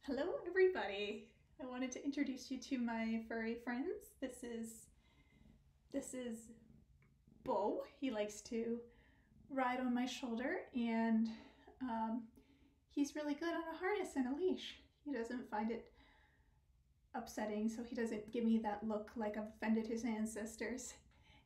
Hello everybody! I wanted to introduce you to my furry friends. This is Bo. He likes to ride on my shoulder and he's really good on a harness and a leash. He doesn't find it upsetting, so he doesn't give me that look like I've offended his ancestors.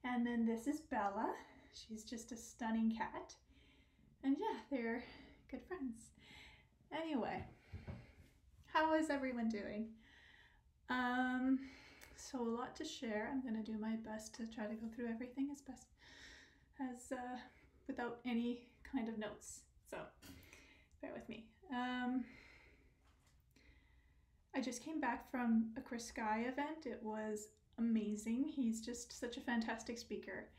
And then this is Bella. She's just a stunning cat. And yeah, they're good friends. Anyway, how is everyone doing? So a lot to share. I'm gonna do my best to try to go through everything as best as without any kind of notes. So bear with me. I just came back from a Chris Sky event. It was amazing. He's just such a fantastic speaker.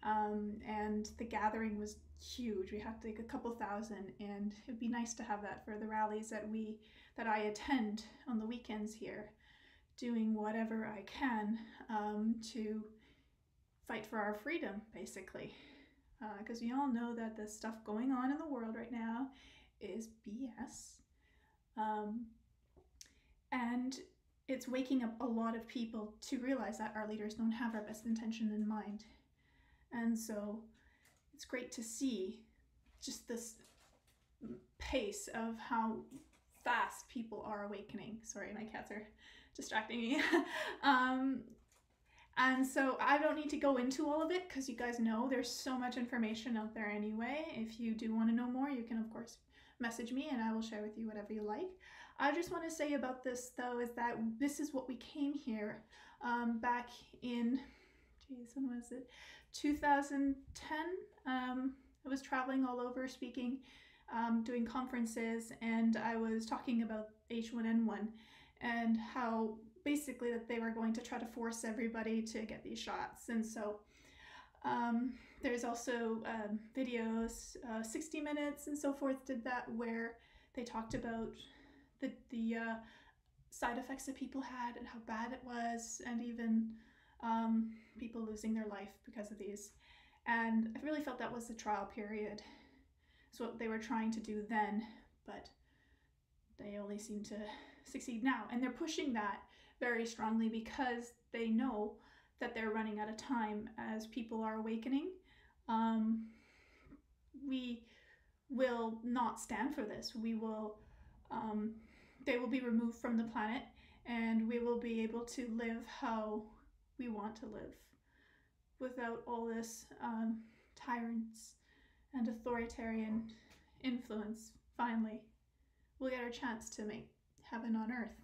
And the gathering was huge. We had like a couple thousand, and it'd be nice to have that for the rallies that I attend on the weekends here, doing whatever I can to fight for our freedom, basically. Because we all know that the stuff going on in the world right now is BS. And it's waking up a lot of people to realize that our leaders don't have our best intention in mind. And so it's great to see just this pace of how fast people are awakening. Sorry, my cats are distracting me. And so I don't need to go into all of it because you guys know there's so much information out there anyway. If you do want to know more, you can of course message me and I will share with you whatever you like. I just want to say about this though is that this is what we came here back in, geez, when was it? 2010. I was traveling all over speaking, doing conferences, and I was talking about H1N1 and how basically that they were going to try to force everybody to get these shots. And so there's also videos, 60 Minutes and so forth did that, where they talked about the side effects that people had and how bad it was, and even people losing their life because of these. And I really felt that was the trial period. It's what they were trying to do then, but they only seem to succeed now. And they're pushing that very strongly because they know that they're running out of time as people are awakening. We will not stand for this. They will be removed from the planet, and we will be able to live how we want to live without all this tyrants and authoritarian influence. Finally, we'll get our chance to make heaven on earth.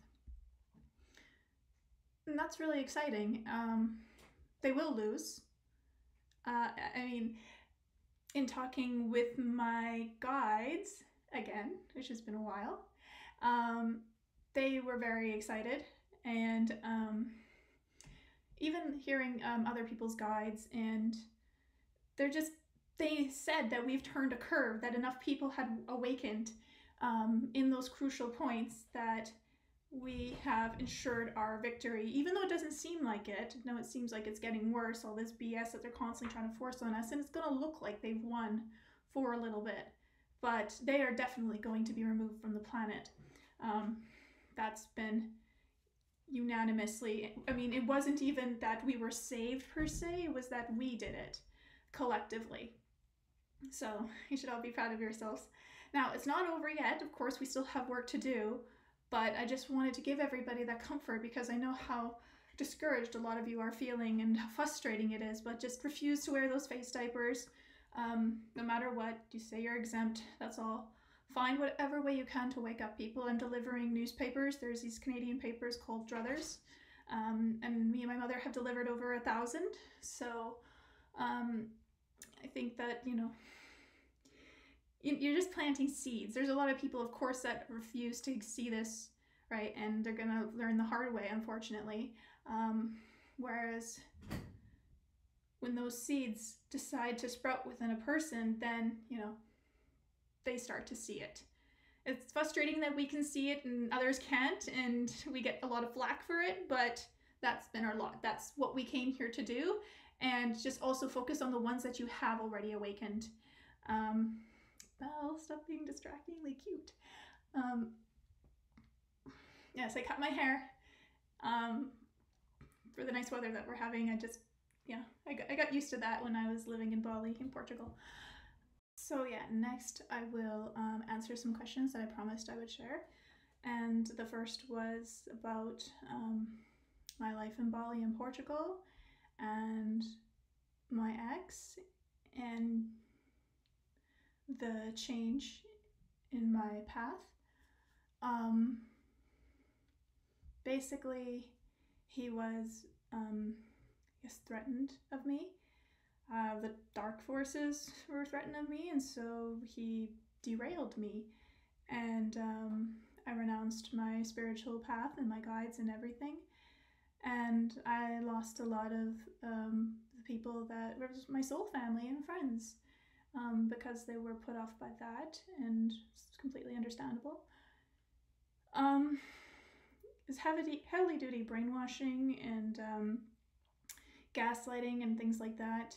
And that's really exciting. They will lose. I mean, in talking with my guides, again, which has been a while, they were very excited, and even hearing other people's guides, and they said that we've turned a curve, that enough people had awakened in those crucial points that we have ensured our victory, even though it doesn't seem like it. No, it seems like it's getting worse, all this BS that they're constantly trying to force on us, and it's going to look like they've won for a little bit, but they are definitely going to be removed from the planet. That's been unanimously, I mean, it wasn't even that we were saved per se, it was that we did it collectively. So you should all be proud of yourselves. Now, it's not over yet. Of course, we still have work to do, but I just wanted to give everybody that comfort because I know how discouraged a lot of you are feeling and how frustrating it is, but just refuse to wear those face diapers. No matter what, you say you're exempt, that's all. Find whatever way you can to wake up people. I'm delivering newspapers. There's these Canadian papers called Druthers, and me and my mother have delivered over 1,000. So I think that, you know, you're just planting seeds. There's a lot of people, of course, that refuse to see this, right? And they're going to learn the hard way, unfortunately. Whereas when those seeds decide to sprout within a person, then, you know, they start to see it. It's frustrating that we can see it and others can't, and we get a lot of flack for it, but that's been our lot. That's what we came here to do. And just also focus on the ones that you have already awakened. Belle, stop being distractingly cute. yes, I cut my hair for the nice weather that we're having. I got used to that when I was living in Bali in Portugal. So yeah, next I will answer some questions that I promised I would share. And the first was about my life in Bali in Portugal and my ex and the change in my path. Basically, he was, threatened of me. The dark forces were threatened of me, and so he derailed me. And I renounced my spiritual path and my guides and everything. And I lost a lot of the people that were my soul family and friends because they were put off by that, and it's completely understandable. It's heavily duty brainwashing and gaslighting and things like that.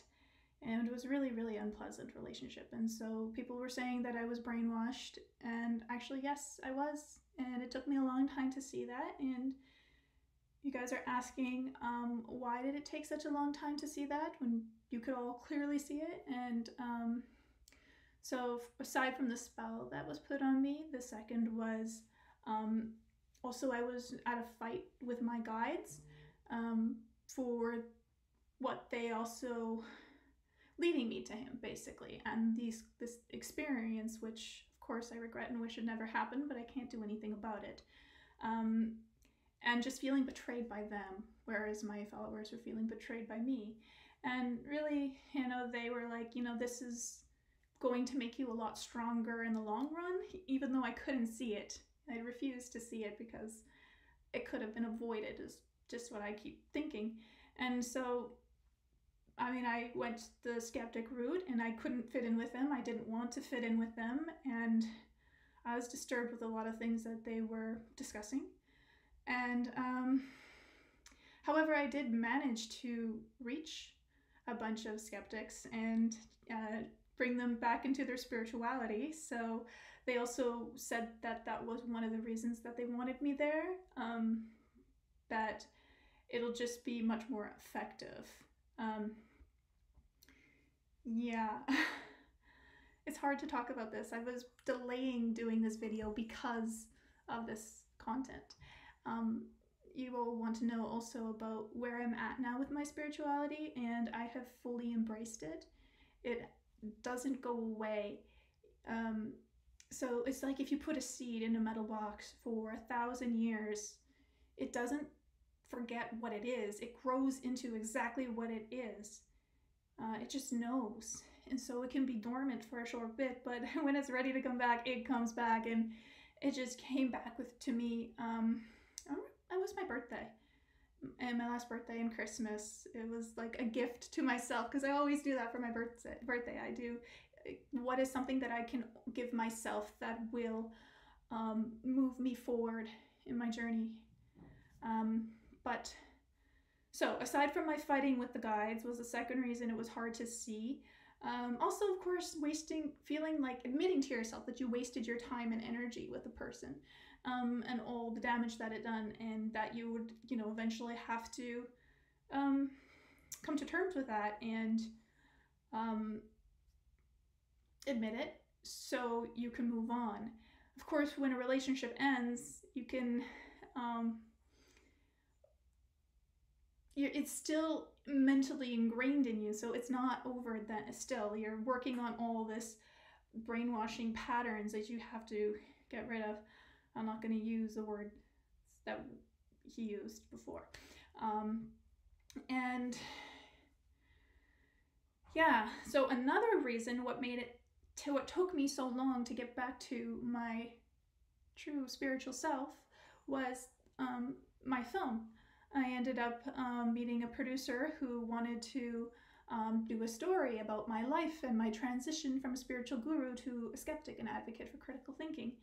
And it was a really, really unpleasant relationship. And so people were saying that I was brainwashed. And actually, yes, I was. And it took me a long time to see that. And you guys are asking, why did it take such a long time to see that when you could all clearly see it? And so aside from the spell that was put on me, the second was also I was at a fight with my guides for what they also leading me to him, basically. And this experience, which of course I regret and wish it never happened, but I can't do anything about it. And just feeling betrayed by them, whereas my followers were feeling betrayed by me. And really, they were like, this is going to make you a lot stronger in the long run, even though I couldn't see it. I refused to see it because it could have been avoided, is just what I keep thinking. And so, I went the skeptic route and I couldn't fit in with them. I didn't want to fit in with them. And I was disturbed with a lot of things that they were discussing. And however, I did manage to reach a bunch of skeptics and bring them back into their spirituality. So they also said that that was one of the reasons that they wanted me there, that it'll just be much more effective. Yeah, it's hard to talk about this. I was delaying doing this video because of this content. You will want to know also about where I'm at now with my spirituality, and I have fully embraced it. It doesn't go away. So it's like if you put a seed in a metal box for 1,000 years, it doesn't forget what it is. It grows into exactly what it is. It just knows. And so it can be dormant for a short bit, but when it's ready to come back, it comes back. And it just came back to me. It was my birthday, and my last birthday and Christmas. It was like a gift to myself, because I always do that for my birthday. I do what is something that I can give myself that will move me forward in my journey. But so aside from my fighting with the guides was the second reason it was hard to see. Also, of course, feeling like admitting to yourself that you wasted your time and energy with a person, and all the damage that it done, and that you would, eventually have to come to terms with that and admit it so you can move on. Of course, when a relationship ends, you can it's still mentally ingrained in you, so it's not over then. Still, you're working on all this brainwashing patterns that you have to get rid of. I'm not going to use the word that he used before. And yeah, so another reason what took me so long to get back to my true spiritual self was my film. I ended up meeting a producer who wanted to do a story about my life and my transition from a spiritual guru to a skeptic and advocate for critical thinking.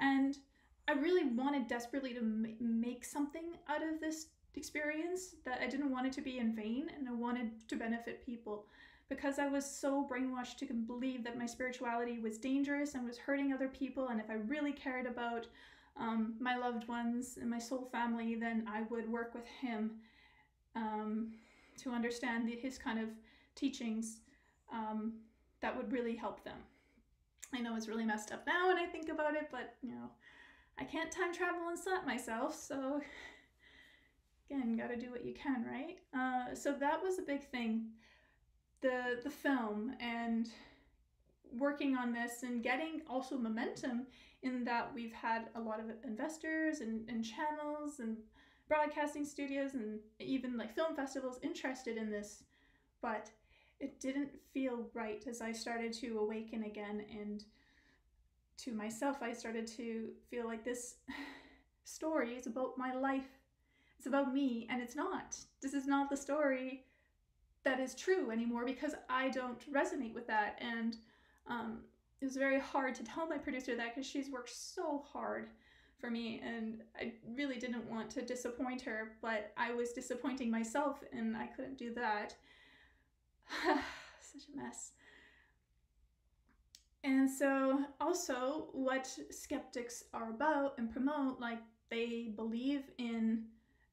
And I really wanted desperately to make something out of this experience, that I didn't want it to be in vain, and I wanted to benefit people, because I was so brainwashed to believe that my spirituality was dangerous and was hurting other people, and if I really cared about my loved ones and my soul family, then I would work with him to understand his kind of teachings that would really help them. I know it's really messed up now when I think about it, but you know, I can't time travel and slap myself, so again, gotta do what you can, right? So that was a big thing, the film, and working on this and getting also momentum in that we've had a lot of investors and channels and broadcasting studios and even like film festivals interested in this, but it didn't feel right as I started to awaken again, and to myself I started to feel like this story is about my life, it's about me, and it's not. This is not the story that is true anymore because I don't resonate with that. And it was very hard to tell my producer that because she's worked so hard for me, and I really didn't want to disappoint her, but I was disappointing myself and I couldn't do that. Such a mess. And so also what skeptics are about and promote, like they believe in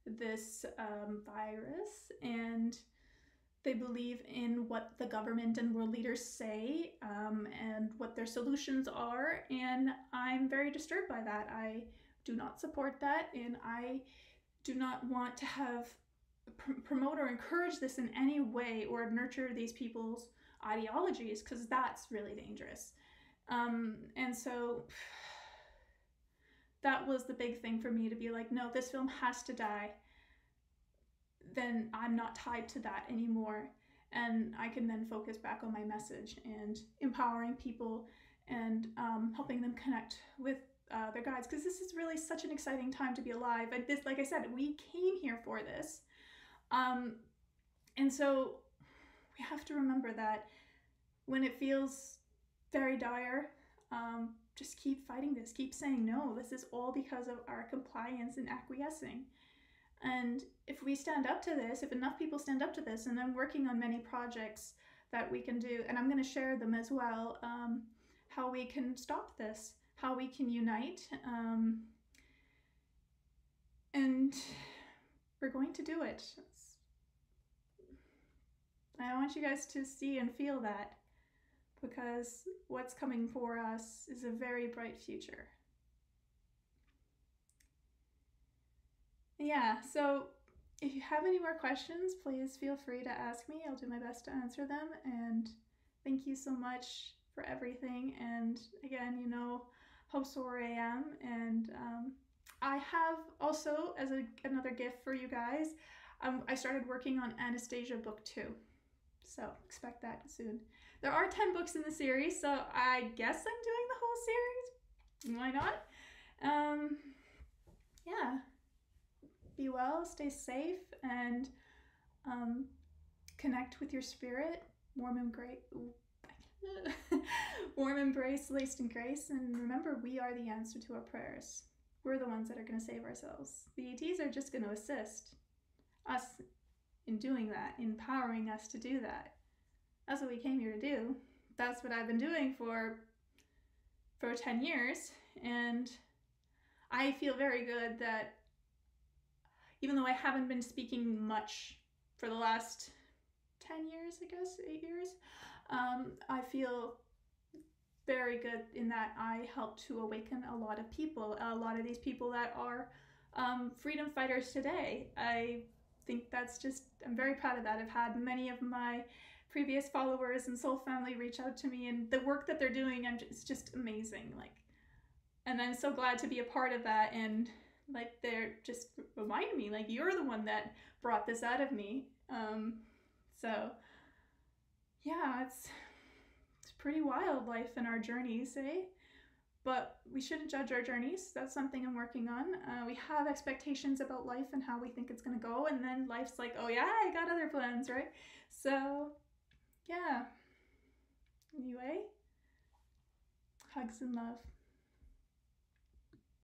this virus, and they believe in what the government and world leaders say and what their solutions are, and I'm very disturbed by that. I do not support that, and I do not want to have promote or encourage this in any way or nurture these people's ideologies, because that's really dangerous. And so that was the big thing for me, to be like, no, this film has to die. Then I'm not tied to that anymore, and I can then focus back on my message and empowering people and helping them connect with their guides, because this is really such an exciting time to be alive. And this, like I said, we came here for this, and so we have to remember that when it feels very dire, just keep fighting this, keep saying no. This is all because of our compliance and acquiescing. And if we stand up to this, if enough people stand up to this, and I'm working on many projects that we can do, and I'm going to share them as well, how we can stop this, how we can unite, and we're going to do it. I want you guys to see and feel that, because what's coming for us is a very bright future. Yeah, so if you have any more questions, please feel free to ask me. I'll do my best to answer them. And thank you so much for everything. And again, you know how sorry I am. And I have also, as another gift for you guys, I started working on Anastasia book 2. So expect that soon. There are 10 books in the series, so I guess I'm doing the whole series. Why not? Yeah. Be well, stay safe, and connect with your spirit. Warm embrace, laced in grace, and remember, we are the answer to our prayers. We're the ones that are going to save ourselves. The ETs are just going to assist us in doing that, empowering us to do that. That's what we came here to do. That's what I've been doing for 10 years, and I feel very good that even though I haven't been speaking much for the last 10 years, I guess, 8 years, I feel very good in that I helped to awaken a lot of people, a lot of these people that are freedom fighters today. I think that's just, I'm very proud of that. I've had many of my previous followers and soul family reach out to me, and the work that they're doing, it's just amazing. Like, and I'm so glad to be a part of that. And like, they're just reminding me, like, you're the one that brought this out of me. So yeah, it's pretty wild life in our journeys, eh? But we shouldn't judge our journeys. That's something I'm working on. We have expectations about life and how we think it's gonna go, and then life's like, oh yeah, I got other plans, right? So yeah. Anyway, hugs and love.